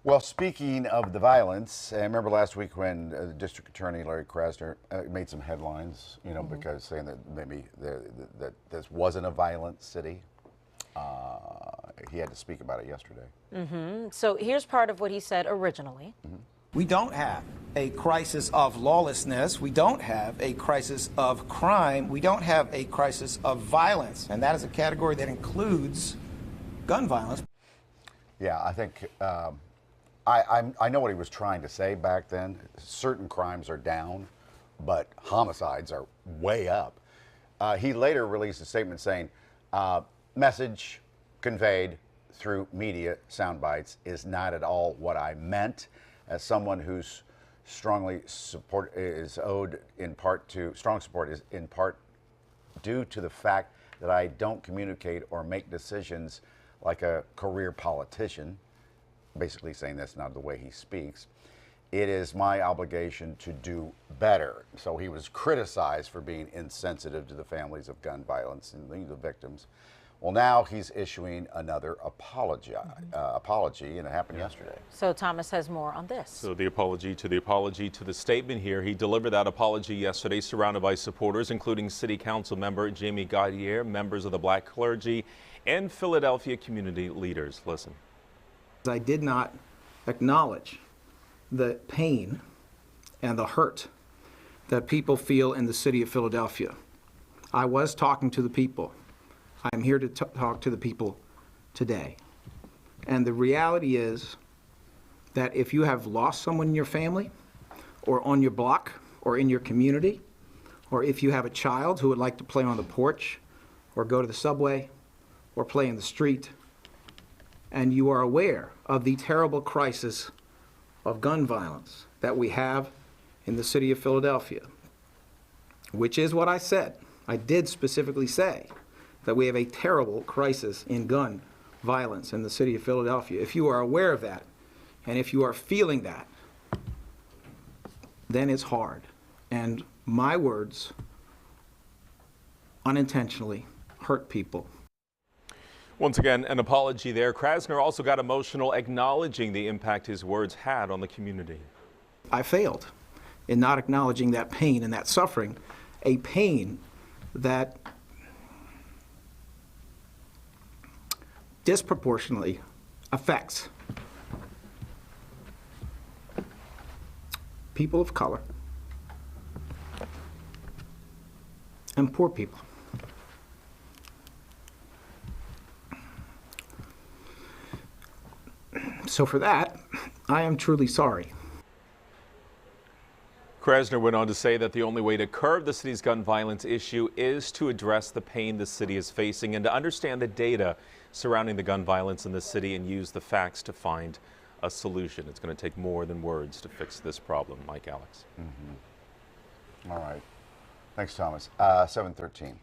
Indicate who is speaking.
Speaker 1: Well, speaking of the violence, I remember last week when District Attorney Larry Krasner made some headlines, because saying that maybe that this wasn't a violent city. He had to speak about it yesterday.
Speaker 2: So here's part of what he said originally.
Speaker 3: We don't have a crisis of lawlessness. We don't have a crisis of crime. We don't have a crisis of violence. And that is a category that includes gun violence.
Speaker 1: Yeah, I think I know what he was trying to say back then. Certain crimes are down, but homicides are way up. He later released a statement saying, message conveyed through media sound bites is not at all what I meant. As someone whose strong support is in part due to the fact that I don't communicate or make decisions like a career politician, basically saying that's not the way he speaks. It is my obligation to do better. So he was criticized for being insensitive to the families of gun violence and the victims. Well, now he's issuing another apology, and it happened yesterday.
Speaker 2: So Thomas has more on this.
Speaker 4: So the apology to the statement here. He delivered that apology yesterday, surrounded by supporters, including City Council member Jamie Gaudier, members of the Black clergy, and Philadelphia community leaders. Listen.
Speaker 3: I did not acknowledge the pain and the hurt that people feel in the city of Philadelphia. I was talking to the people. I'm here to talk to the people today. And the reality is that if you have lost someone in your family or on your block or in your community, or if you have a child who would like to play on the porch or go to the subway or play in the street, and you are aware of the terrible crisis of gun violence that we have in the city of Philadelphia, which is what I said. I did specifically say that we have a terrible crisis in gun violence in the city of Philadelphia. If you are aware of that, and if you are feeling that, then it's hard. And my words unintentionally hurt people.
Speaker 4: Once again, an apology there. Krasner also got emotional, acknowledging the impact his words had on the community.
Speaker 3: I failed in not acknowledging that pain and that suffering, a pain that disproportionately affects people of color and poor people. So for that, I am truly sorry.
Speaker 4: Krasner went on to say that the only way to curb the city's gun violence issue is to address the pain the city is facing and to understand the data surrounding the gun violence in the city and use the facts to find a solution. It's going to take more than words to fix this problem. Mike, Alex.
Speaker 1: All right. Thanks, Thomas. 7:13.